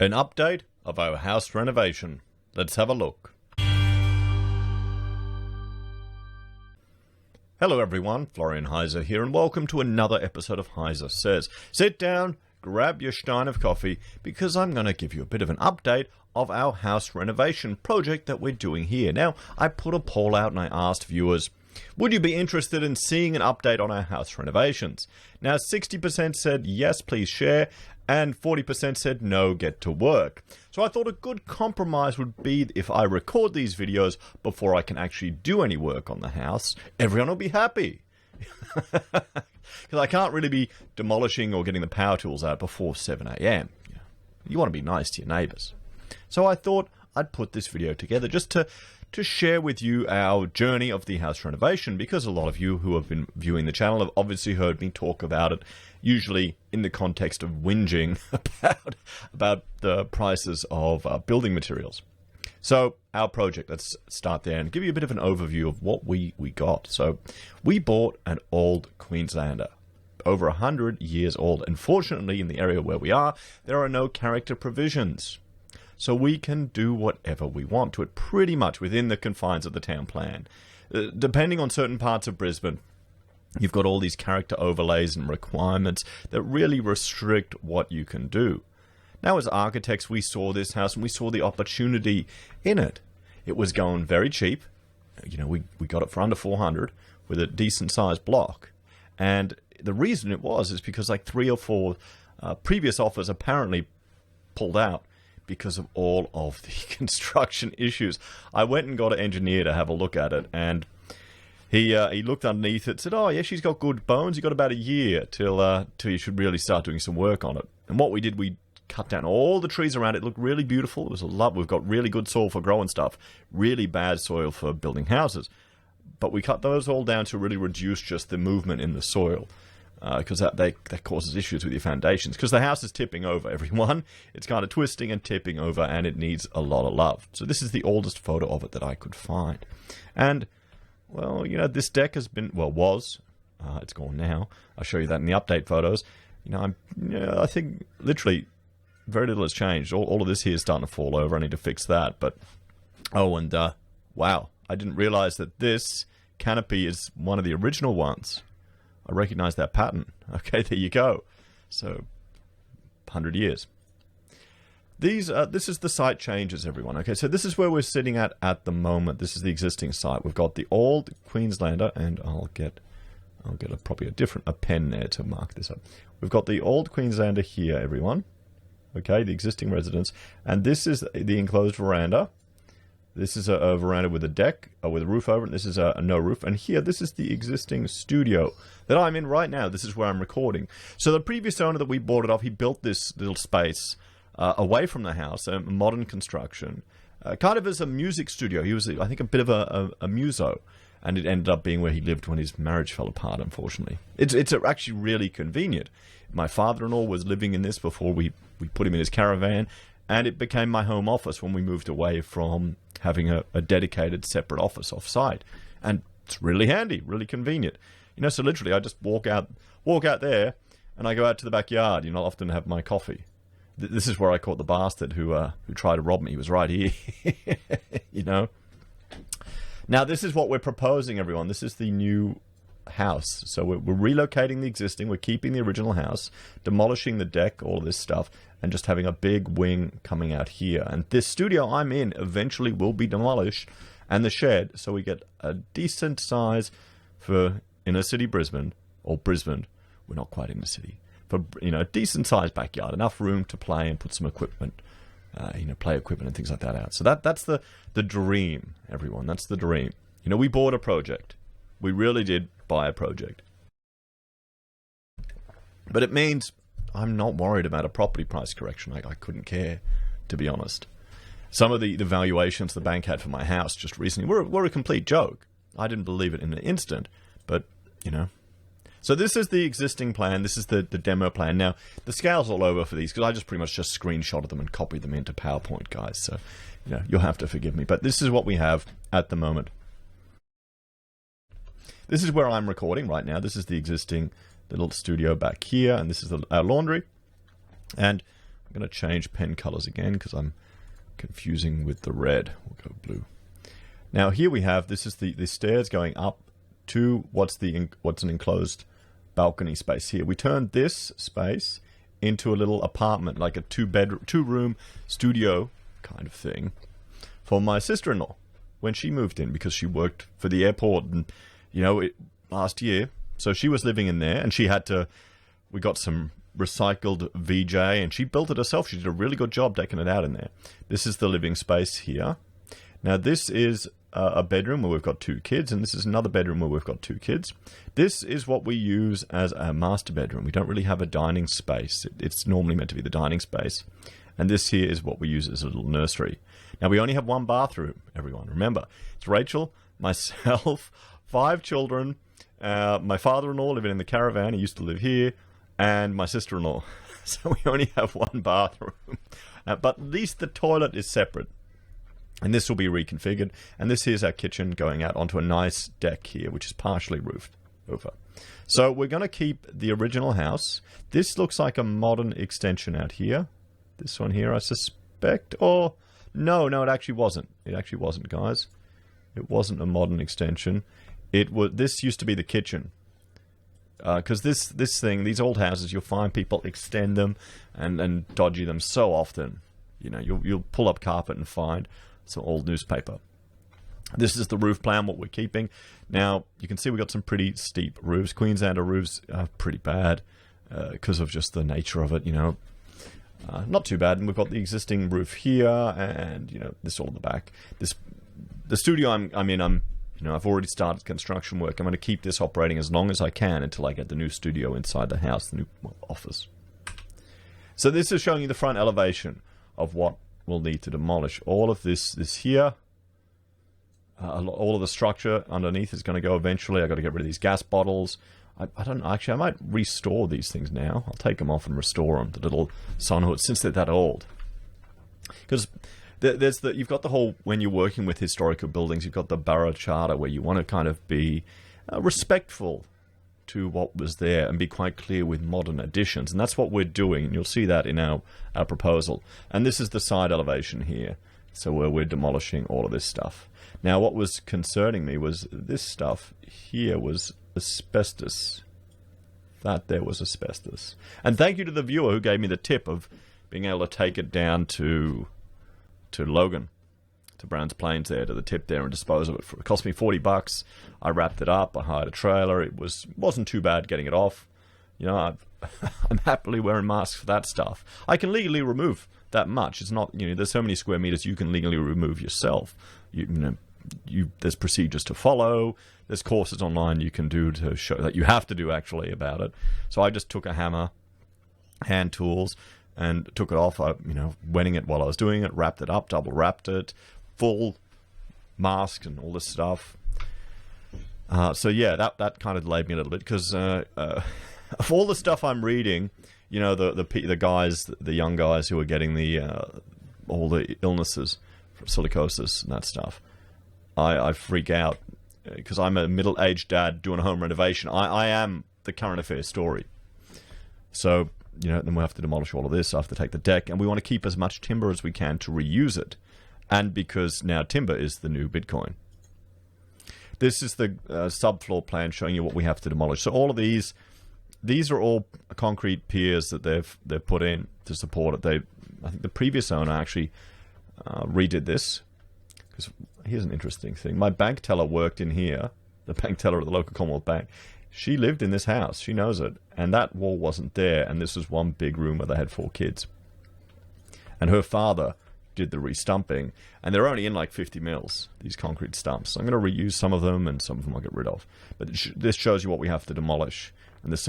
An update of our house renovation. Let's have a look. Hello everyone, Florian.heise here, and welcome to another episode of HeiseSays. Sit down, grab your stein of coffee, because I'm going to give you a bit of an update of our house renovation project that we're doing here. Now, I put a poll out and I asked viewers, would you be interested in seeing an update on our house renovations? Now, 60% said yes, please share, and 40% said no, get to work. So I thought a good compromise would be if I record these videos before I can actually do any work on the house. Everyone will be happy. Because I can't really be demolishing or getting the power tools out before 7 a.m. You want to be nice to your neighbors. So I thought I'd put this video together just to share with you our journey of the house renovation, because a lot of you who have been viewing the channel have obviously heard me talk about it, usually in the context of whinging about the prices of building materials. So our project, let's start there and give you a bit of an overview of what we got. So we bought an old Queenslander, over 100 years old. Unfortunately, in the area where we are, there are no character provisions. So we can do whatever we want to it, pretty much within the confines of the town plan. Depending on certain parts of Brisbane, you've got all these character overlays and requirements that really restrict what you can do. Now, as architects, we saw this house and we saw the opportunity in it. It was going very cheap. You know, we got it for under 400 with a decent sized block. And the reason it was is because like 3 or 4 previous offers apparently pulled out because of all of the construction issues. I went and got an engineer to have a look at it, and he looked underneath it, said, "Oh yeah, she's got good bones. You got about a year till you should really start doing some work on it." And what we did, we cut down all the trees around it. It looked really beautiful. It was a lot. We've got really good soil for growing stuff, really bad soil for building houses. But we cut those all down to really reduce just the movement in the soil. Because that causes issues with your foundations. Because the house is tipping over, everyone. It's kind of twisting and tipping over, and it needs a lot of love. So this is the oldest photo of it that I could find. And, well, you know, this deck has been, well, was. It's gone now. I'll show you that in the update photos. You know, I think literally very little has changed. All of this here is starting to fall over. I need to fix that. But, oh, and, wow. I didn't realize that this canopy is one of the original ones. I recognize that pattern. Okay, there you go. So, 100 years. This is the site changes, everyone. Okay, so this is where we're sitting at the moment. This is the existing site. We've got the old Queenslander, and I'll get probably a pen there to mark this up. We've got the old Queenslander here, everyone. Okay, the existing residence, and this is the enclosed veranda. This is a veranda with a deck, with a roof over it. This is a no roof. And here, this is the existing studio that I'm in right now. This is where I'm recording. So the previous owner that we bought it off, he built this little space away from the house, a modern construction, kind of as a music studio. He was, I think, a bit of a muso. And it ended up being where he lived when his marriage fell apart, unfortunately. It's actually really convenient. My father-in-law was living in this before we put him in his caravan. And it became my home office when we moved away from having a dedicated separate office off-site. And it's really handy, really convenient. You know, so literally I just walk out there and I go out to the backyard. You know, often have my coffee. This is where I caught the bastard who tried to rob me. He was right here, you know. Now, this is what we're proposing, everyone. This is the new house. So we're relocating the existing. We're keeping the original house, demolishing the deck, all of this stuff, and just having a big wing coming out here. And this studio I'm in eventually will be demolished, and the shed, so we get a decent size for inner city Brisbane, or Brisbane. We're not quite in the city. For, you know, a decent sized backyard, enough room to play and put some equipment, you know, play equipment and things like that out. So that's the dream, everyone. That's the dream. You know, we bought a project. We really did buy a project. But it means I'm not worried about a property price correction. I couldn't care, to be honest. Some of the valuations the bank had for my house just recently were a complete joke. I didn't believe it in an instant, but, you know. So this is the existing plan. This is the demo plan. Now, the scale's all over for these because I just pretty much just screenshotted them and copied them into PowerPoint, guys. So, you know, you'll have to forgive me. But this is what we have at the moment. This is where I'm recording right now. This is the existing little studio back here, and this is our laundry. And I'm going to change pen colors again because I'm confusing with the red. We'll go blue. Now here we have, this is the stairs going up to what's an enclosed balcony space here. We turned this space into a little apartment, like a two-room studio kind of thing for my sister-in-law when she moved in, because she worked for the airport, and last year. So she was living in there, and we got some recycled VJ, and she built it herself. She did a really good job decking it out in there. This is the living space here. Now this is a bedroom where we've got 2 kids, and this is another bedroom where we've got 2 kids. This is what we use as a master bedroom. We don't really have a dining space. It's normally meant to be the dining space. And this here is what we use as a little nursery. Now we only have 1 bathroom, everyone. Remember, it's Rachel, myself, 5 children, my father-in-law living in the caravan, he used to live here, and my sister-in-law. So we only have 1 bathroom. But at least the toilet is separate. And this will be reconfigured. And this here's our kitchen going out onto a nice deck here, which is partially roofed over. So we're going to keep the original house. This looks like a modern extension out here. This one here, I suspect. Or, no, it actually wasn't. It actually wasn't, guys. It wasn't a modern extension. This used to be the kitchen. Because these old houses, you'll find people extend them and dodgy them so often. You'll pull up carpet and find some old newspaper. This is the roof plan, what we're keeping. Now, you can see we've got some pretty steep roofs. Queenslander roofs are pretty bad because of just the nature of it, not too bad. And we've got the existing roof here, and, this all in the back. The studio I'm in, I've already started construction work. I'm going to keep this operating as long as I can until I get the new studio inside the house, the new office. So this is showing you the front elevation of what we'll need to demolish. All of this here, all of the structure underneath is going to go eventually. I've got to get rid of these gas bottles. I don't know. Actually, I might restore these things now. I'll take them off and restore them, the little sun hoods, since they're that old. Because you've got the whole, when you're working with historical buildings, you've got the borough charter where you want to kind of be respectful to what was there and be quite clear with modern additions. And that's what we're doing. And you'll see that in our proposal. And this is the side elevation here. So where we're demolishing all of this stuff. Now, what was concerning me was this stuff here was asbestos. That there was asbestos. And thank you to the viewer who gave me the tip of being able to take it down to Logan, to Browns Plains there, to the tip there, and dispose of it. It cost me $40. I wrapped it up. I hired a trailer. It wasn't too bad getting it off. I'm happily wearing masks for that stuff. I can legally remove that much. It's not, there's so many square meters you can legally remove yourself. There's procedures to follow. There's courses online you can do to show that you have to do actually about it. So I just took a hammer, hand tools, and took it off, wetting it while I was doing it, wrapped it up, double wrapped it, full mask and all this stuff. So yeah, that kind of delayed me a little bit because of all the stuff I'm reading, the guys, the young guys who are getting all the illnesses from silicosis and that stuff, I freak out because I'm a middle-aged dad doing a home renovation. I am the current affairs story. So, then we'll have to demolish all of this. I have to take the deck, and we want to keep as much timber as we can to reuse it. And because now timber is the new Bitcoin. This is the subfloor plan showing you what we have to demolish. So all of these are all concrete piers that they've put in to support it. I think the previous owner actually redid this. Because here's an interesting thing. My bank teller worked in here, the bank teller at the local Commonwealth Bank. She lived in this house. She knows it. And that wall wasn't there. And this was one big room where they had 4 kids. And her father did the restumping. And they're only in like 50 mils, these concrete stumps. So I'm going to reuse some of them, and some of them I'll get rid of. But this shows you what we have to demolish. And there's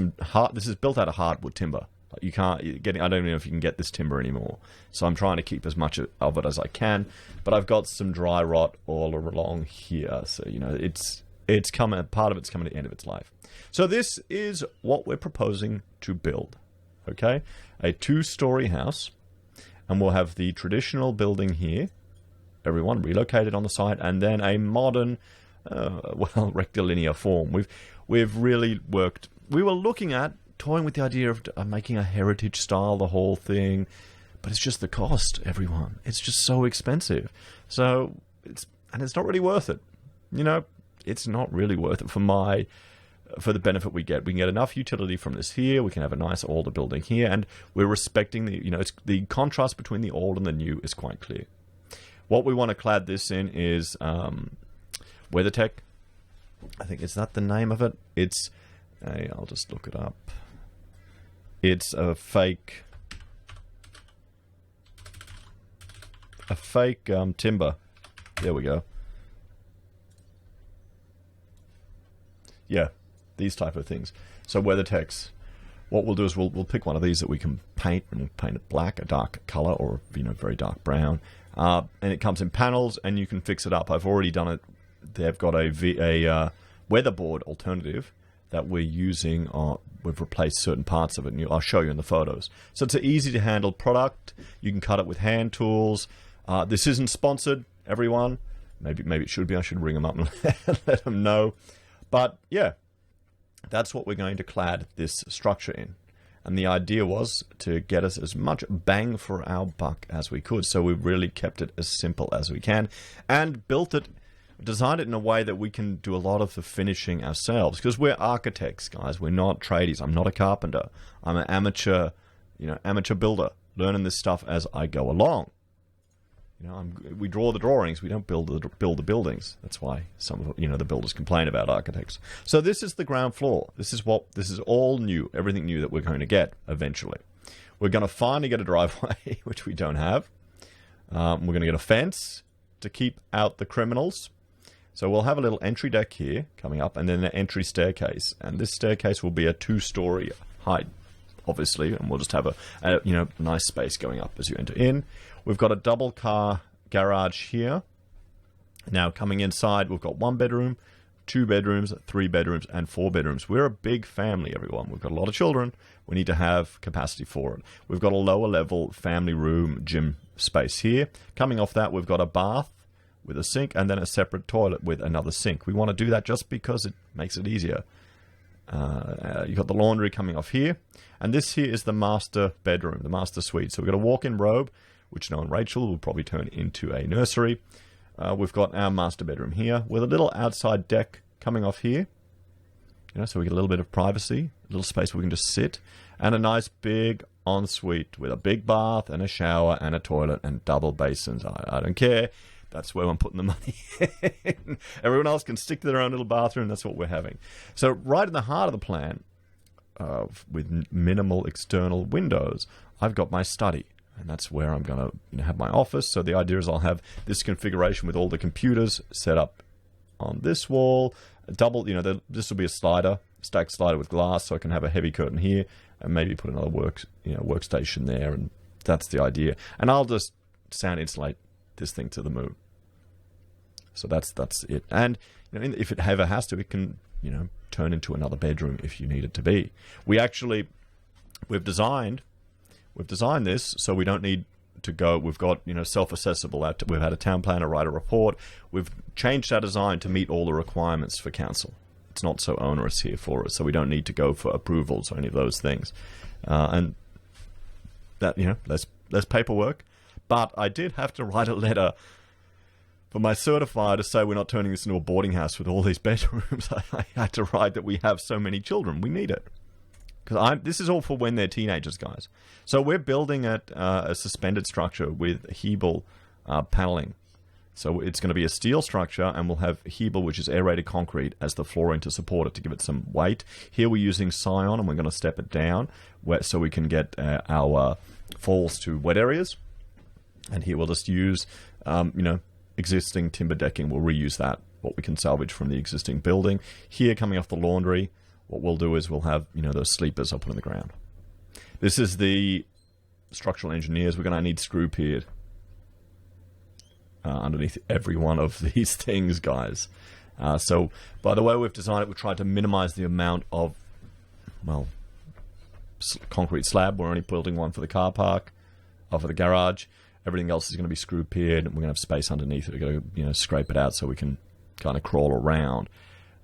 this is built out of hardwood timber. You can't I don't even know if you can get this timber anymore. So I'm trying to keep as much of it as I can. But I've got some dry rot all along here. So, it's coming, part of it's coming to the end of its life. So this is what we're proposing to build. Okay? A 2-story house. And we'll have the traditional building here. Everyone relocated on the site. And then a modern, rectilinear form. We've really worked. We were looking at toying with the idea of making a heritage style, the whole thing. But it's just the cost, everyone. It's just so expensive. So it's not really worth it. You know, it's not really worth it for the benefit we get. We can get enough utility from this here. We can have a nice older building here, and we're respecting the contrast between the old and the new is quite clear. What we want to clad this in is WeatherTech. I think, is that the name of it? It's I'll just look it up. It's a fake timber. There we go. Yeah, these type of things. So WeatherTechs. What we'll do is we'll pick one of these that we can paint, and we'll paint it black, a dark color, or very dark brown. And it comes in panels, and you can fix it up. I've already done it. They've got a weatherboard alternative that we're using. We've replaced certain parts of it, and I'll show you in the photos. So it's an easy to handle product. You can cut it with hand tools. This isn't sponsored, everyone. Maybe it should be. I should ring them up and let them know. But yeah, that's what we're going to clad this structure in. And the idea was to get us as much bang for our buck as we could. So we've really kept it as simple as we can, and designed it in a way that we can do a lot of the finishing ourselves, because we're architects, guys. We're not tradies. I'm not a carpenter. I'm an amateur builder, learning this stuff as I go along. We draw the drawings. We don't build the buildings. That's why some of the builders complain about architects. So this is the ground floor. This is all new, everything new that we're going to get eventually. We're going to finally get a driveway, which we don't have. We're going to get a fence to keep out the criminals. So we'll have a little entry deck here coming up, and then an entry staircase. And this staircase will be a 2-story height, obviously, and we'll just have a nice space going up as you enter in. We've got a double car garage here. Now coming inside, we've got 1 bedroom, 2 bedrooms, 3 bedrooms, and 4 bedrooms. We're a big family, everyone. We've got a lot of children. We need to have capacity for it. We've got a lower level family room gym space here. Coming off that, we've got a bath with a sink, and then a separate toilet with another sink. We want to do that just because it makes it easier. You've got the laundry coming off here. And this here is the master bedroom, the master suite. So we've got a walk-in robe, which knowing Rachel will probably turn into a nursery. We've got our master bedroom here with a little outside deck coming off here. So we get a little bit of privacy, a little space where we can just sit, and a nice big ensuite with a big bath and a shower and a toilet and double basins. I don't care. That's where I'm putting the money in. Everyone else can stick to their own little bathroom. That's what we're having. So right in the heart of the plan, with minimal external windows, I've got my study. And that's where I'm going to have my office. So the idea is I'll have this configuration with all the computers set up on this wall. This will be a stacked slider with glass, so I can have a heavy curtain here and maybe put another workstation there. And that's the idea. And I'll just sound insulate this thing to the moon. So that's it. And if it ever has to, it can turn into another bedroom if you need it to be. We've designed this so we don't need to go. We've got self-accessible. We've had a town planner write a report. We've changed our design to meet all the requirements for council. It's not so onerous here for us, so we don't need to go for approvals or any of those things. And that less paperwork. But I did have to write a letter for my certifier to say we're not turning this into a boarding house with all these bedrooms. I had to write that we have so many children. We need it. Because this is all for when they're teenagers, guys. So we're building a suspended structure with Hebel paneling. So it's going to be a steel structure, and we'll have Hebel, which is aerated concrete, as the flooring to support it, to give it some weight. Here we're using Scion, and we're going to step it down so we can get our falls to wet areas. And here we'll just use, existing timber decking. We'll reuse that, what we can salvage from the existing building. Here, coming off the laundry, what we'll do is we'll have, those sleepers I'll put in the ground. This is the structural engineers. We're going to need screw pier underneath every one of these things, guys. So, by the way we've designed it, we've tried to minimize the amount of, concrete slab. We're only building one for the car park, or for the garage. Everything else is going to be screw piered, and we're going to have space underneath it. We're going to, scrape it out so we can kind of crawl around.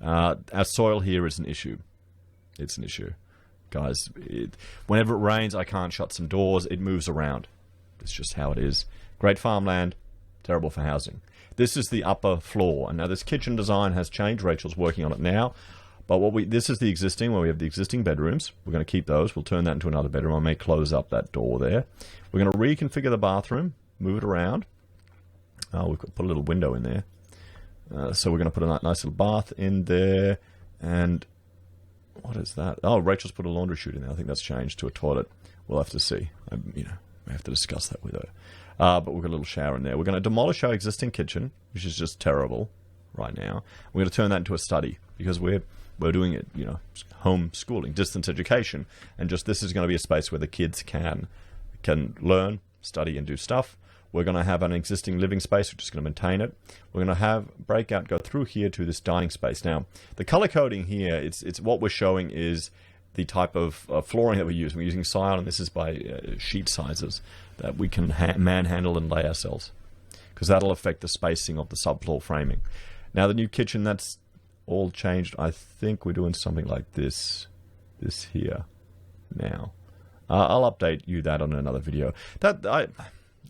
Our soil here is an issue. It's an issue. Guys, whenever it rains, I can't shut some doors. It moves around. It's just how it is. Great farmland, terrible for housing. This is the upper floor. And now this kitchen design has changed. Rachel's working on it now. But this is the existing, where we have the existing bedrooms. We're going to keep those. We'll turn that into another bedroom. I may close up that door there. We're going to reconfigure the bathroom, move it around. We've got put a little window in there. So we're going to put a nice little bath in there. And what is that? Oh, Rachel's put a laundry chute in there. I think that's changed to a toilet. We'll have to see. We have to discuss that with her. But we've got a little shower in there. We're going to demolish our existing kitchen, which is just terrible right now. We're going to turn that into a study because we're doing it, home schooling, distance education, and just this is going to be a space where the kids can learn, study, and do stuff. We're going to have an existing living space. We're just going to maintain it. We're going to have breakout go through here to this dining space. Now, the color coding here, it's what we're showing is the type of flooring that we use. We're using Scion, and this is by sheet sizes that we can manhandle and lay ourselves, because that'll affect the spacing of the subfloor framing. Now, the new kitchen, that's all changed. I think we're doing something like this here now. I'll update you that on another video.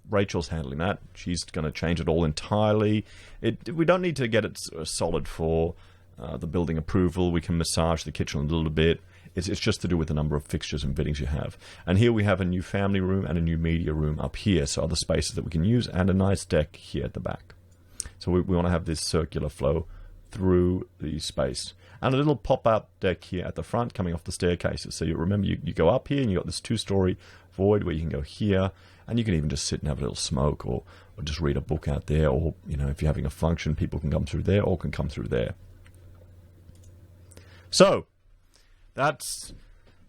Rachel's handling that. She's going to change it all entirely. We don't need to get it solid for the building approval. We can massage the kitchen a little bit. It's just to do with the number of fixtures and fittings you have. And here we have a new family room and a new media room up here, so other spaces that we can use, and a nice deck here at the back. So we want to have this circular flow through the space. And a little pop-out deck here at the front coming off the staircases. So you remember, you go up here and you've got this two-story void where you can go here, and you can even just sit and have a little smoke or just read a book out there, or if you're having a function, people can come through there or can come through there. So that's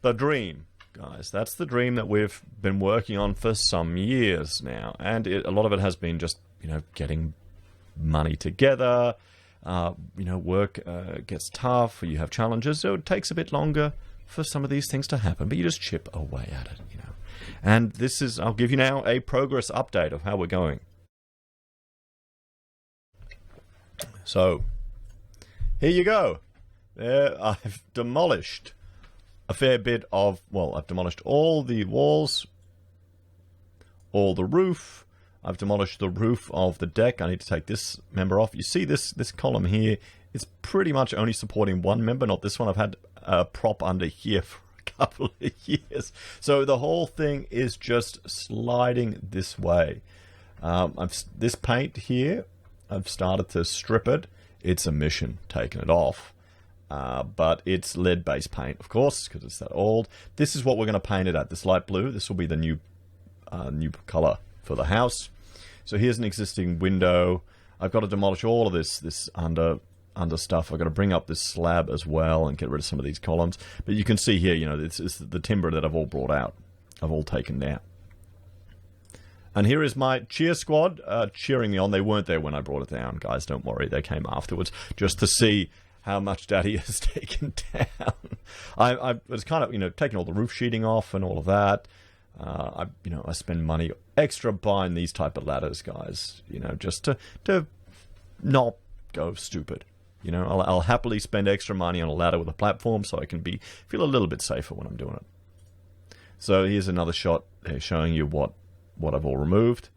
the dream, guys. That's the dream that we've been working on for some years now, and a lot of it has been just getting money together. Work gets tough, or you have challenges, so it takes a bit longer for some of these things to happen, but you just chip away at it, And this is, I'll give you now a progress update of how we're going. So, here you go. There, I've demolished a fair bit of, I've demolished all the walls, all the roof. I've demolished the roof of the deck. I need to take this member off. You see this column here, it's pretty much only supporting one member, not this one. I've had a prop under here for a couple of years. So the whole thing is just sliding this way. This paint here, I've started to strip it. It's a mission taking it off. But it's lead-based paint, of course, because it's that old. This is what we're going to paint it at, this light blue. This will be the new color for the house. So here's an existing window. I've got to demolish all of this under stuff. I've got to bring up this slab as well and get rid of some of these columns. But you can see here, this is the timber that I've all brought out. I've all taken down. And here is my cheer squad cheering me on. They weren't there when I brought it down, guys. Don't worry. They came afterwards just to see how much Daddy has taken down. I was kind of, taking all the roof sheeting off and all of that. I spend money extra buying these type of ladders, guys, just to not go stupid. I'll happily spend extra money on a ladder with a platform so I can feel a little bit safer when I'm doing it. So here's another shot showing you what I've all removed.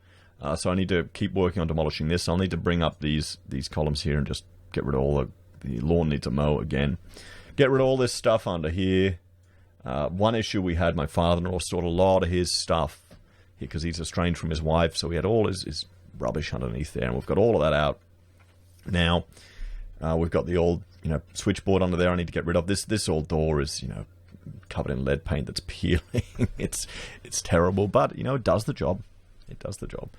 So I need to keep working on demolishing this. I'll need to bring up these columns here and just get rid of all the lawn needs a mow again. Get rid of all this stuff under here. One issue we had, my father-in-law stored a lot of his stuff because he's estranged from his wife, so he had all his rubbish underneath there, and we've got all of that out. Now, we've got the old, switchboard under there I need to get rid of. This old door is, covered in lead paint that's peeling. It's terrible, but, it does the job. It does the job.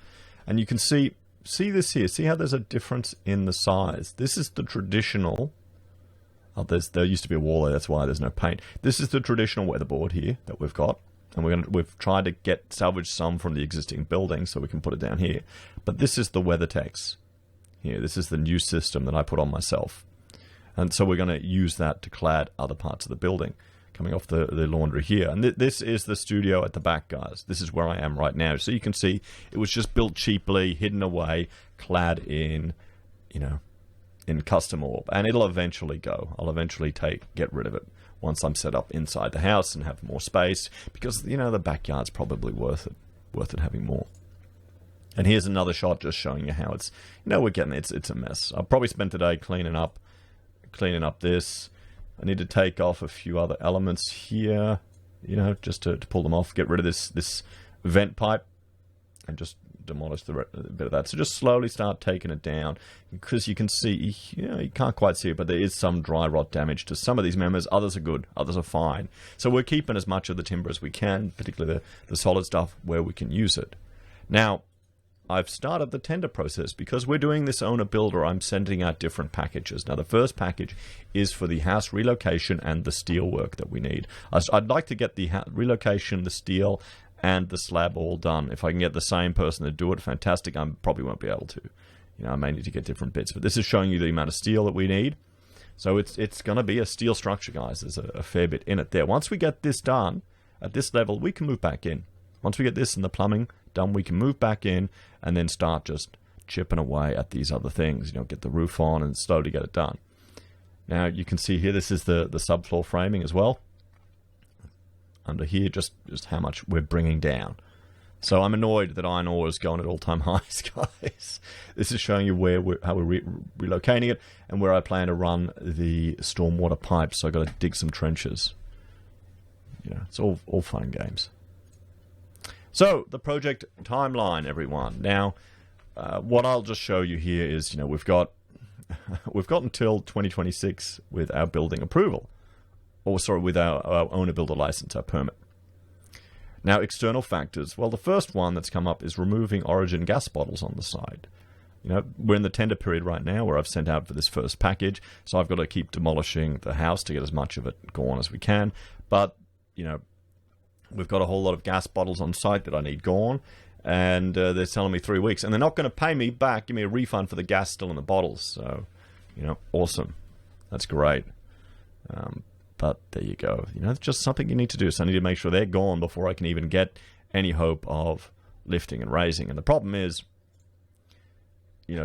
And you can see this here. See how there's a difference in the size? This is the traditional... there used to be a wall there, that's why there's no paint. This is the traditional weatherboard here that we've got. And we've tried to salvage some from the existing building so we can put it down here. But this is the WeatherTex. Here, this is the new system that I put on myself. And so we're going to use that to clad other parts of the building. Coming off the laundry here. And this is the studio at the back, guys. This is where I am right now. So you can see it was just built cheaply, hidden away, clad in, in custom orb. And it'll eventually go. I'll eventually get rid of it once I'm set up inside the house and have more space. Because, the backyard's probably worth it having more And here's another shot just showing you how it's, we're getting it's a mess. I'll probably spend today cleaning up this. I need to take off a few other elements here, just to pull them off, get rid of this vent pipe, and just demolish a bit of that. So just slowly start taking it down, because you can see, you can't quite see it, but there is some dry rot damage to some of these members. Others are good, others are fine. So we're keeping as much of the timber as we can, particularly the solid stuff where we can use it. Now, I've started the tender process. Because we're doing this owner builder, I'm sending out different packages. Now, the first package is for the house relocation and the steel work that we need. I'd like to get the relocation, the steel, and the slab all done. If I can get the same person to do it, fantastic. I probably won't be able to. I may need to get different bits. But this is showing you the amount of steel that we need. So it's going to be a steel structure, guys. There's a fair bit in it there. Once we get this done, at this level, we can move back in. Once we get this and the plumbing done, we can move back in and then start just chipping away at these other things. Get the roof on and slowly get it done. Now, you can see here, this is the subfloor framing as well. Under here, just how much we're bringing down. So I'm annoyed that iron ore is going at all-time highs, guys. This is showing you how we're relocating it and where I plan to run the stormwater pipes. So I've got to dig some trenches. It's all fun and games. So, the project timeline, everyone. Now, what I'll just show you here is, we've got until 2026 with our building approval. Or, sorry, with our owner-builder license, our permit. Now, external factors. Well, the first one that's come up is removing origin gas bottles on the side. We're in the tender period right now where I've sent out for this first package. So, I've got to keep demolishing the house to get as much of it gone as we can. But, we've got a whole lot of gas bottles on site that I need gone, and they're telling me 3 weeks, and they're not going to pay me back, give me a refund for the gas still in the bottles. So, awesome. That's great. But there you go. It's just something you need to do. So I need to make sure they're gone before I can even get any hope of lifting and raising. And the problem is,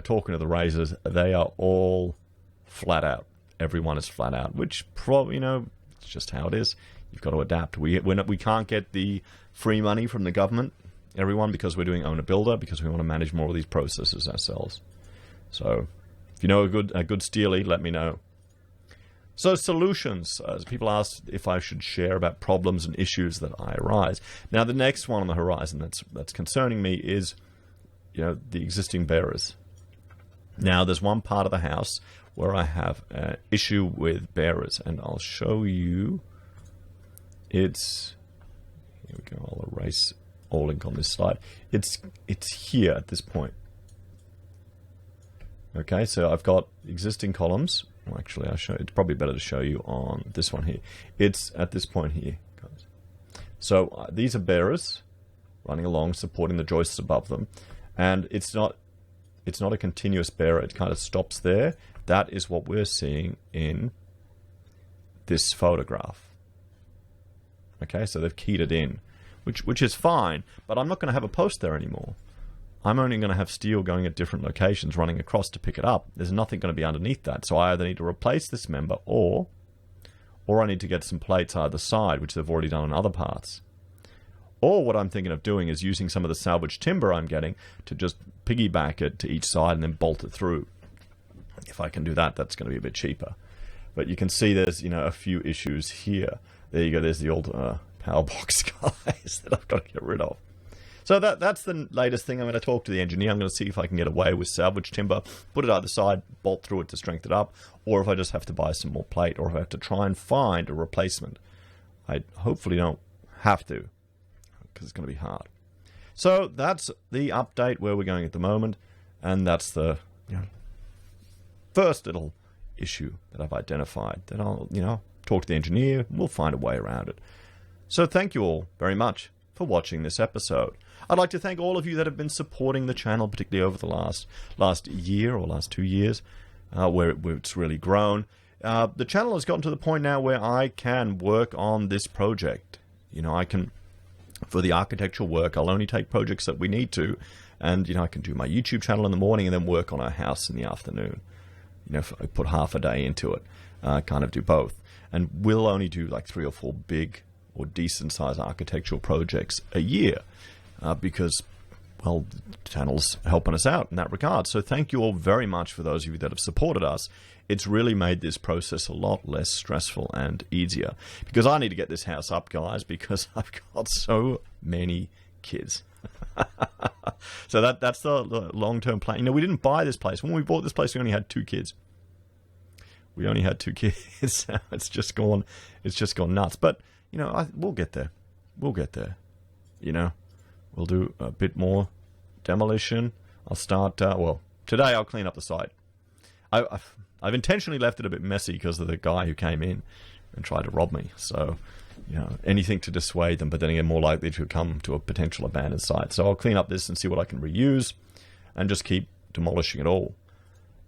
talking to the raisers, they are all flat out. Everyone is flat out, which probably, it's just how it is. You've got to adapt. We can't get the free money from the government, everyone, because we're doing owner-builder, because we want to manage more of these processes ourselves. So, if you know a good steelie, let me know. So, solutions. People asked if I should share about problems and issues that arise. Now, the next one on the horizon that's concerning me is, the existing bearers. Now, there's one part of the house where I have an issue with bearers, and I'll show you. Here we go. I'll erase all link on this slide. It's here at this point. Okay, so I've got existing columns. Well, actually, it's probably better to show you on this one here. It's at this point here, guys. So these are bearers running along, supporting the joists above them, and it's not a continuous bearer. It kind of stops there. That is what we're seeing in this photograph. Okay, so they've keyed it in, which is fine, but I'm not going to have a post there anymore. I'm only going to have steel going at different locations running across to pick it up. There's nothing going to be underneath that, so I either need to replace this member or I need to get some plates either side, which they've already done on other parts. Or what I'm thinking of doing is using some of the salvage timber I'm getting to just piggyback it to each side and then bolt it through. If I can do that, that's going to be a bit cheaper. But you can see there's, a few issues here. There you go. There's the old power box, guys, that I've got to get rid of. So that's the latest thing. I'm going to talk to the engineer. I'm going to see if I can get away with salvage timber, put it either side, bolt through it to strengthen it up, or if I just have to buy some more plate, or if I have to try and find a replacement. I hopefully don't have to, because it's going to be hard. So that's the update where we're going at the moment, and that's the first little issue that I've identified. Then I'll talk to the engineer. We'll find a way around it. So thank you all very much for watching this episode. I'd like to thank all of you that have been supporting the channel, particularly over the last year or last 2 years, where it's really grown. The channel has gotten to the point now where I can work on this project. I can, for the architectural work, I'll only take projects that we need to, and I can do my YouTube channel in the morning and then work on our house in the afternoon. If I put half a day into it, kind of do both. And we'll only do like 3 or 4 big or decent-sized architectural projects a year, because well, the channel's helping us out in that regard. So thank you all very much for those of you that have supported us. It's really made this process a lot less stressful and easier, because I need to get this house up, guys, because I've got so many kids. So that's the long-term plan. You know, we didn't buy this place. When we bought this place, we only had 2 kids. We only had 2 kids. It's just gone nuts. But, you know, we'll get there. We'll get there. You know, we'll do a bit more demolition. I'll start, well, today I'll clean up the site. I've intentionally left it a bit messy because of the guy who came in and tried to rob me. So, you know, anything to dissuade them, but then again, more likely to come to a potential abandoned site. So I'll clean up this and see what I can reuse and just keep demolishing it all.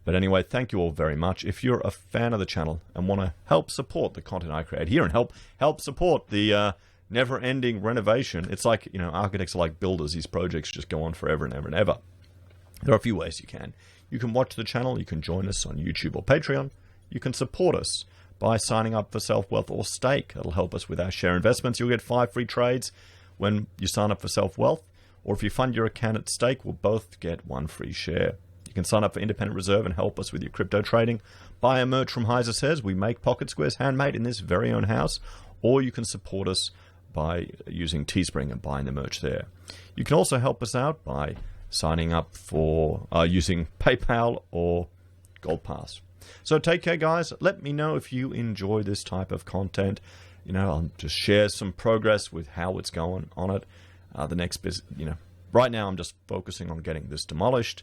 But anyway, thank you all very much. If you're a fan of the channel and want to help support the content I create here and help support the never-ending renovation, it's like, you know, architects are like builders. These projects just go on forever and ever and ever. There are a few ways you can. You can watch the channel. You can join us on YouTube or Patreon. You can support us by signing up for SelfWealth or Stake. That'll help us with our share investments. You'll get 5 free trades when you sign up for SelfWealth. Or if you fund your account at Stake, we'll both get 1 free share. You can sign up for Independent Reserve and help us with your crypto trading. Buy a merch from HeiseSays. We make pocket squares handmade in this very own house. Or you can support us by using Teespring and buying the merch there. You can also help us out by signing up for using PayPal or Gold Pass. So take care, guys. Let me know if you enjoy this type of content. You know, I'll just share some progress with how it's going on it. The next business, you know, right now I'm just focusing on getting this demolished.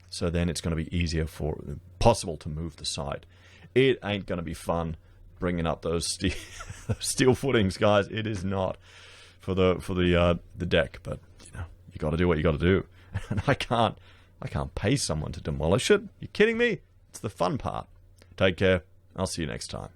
So then it's going to be easier for possible to move the site. It ain't going to be fun bringing up those steel footings, guys. It is not for the deck, but you know, you got to do what you got to do. And I can't pay someone to demolish it. You kidding me? It's the fun part. Take care. I'll see you next time.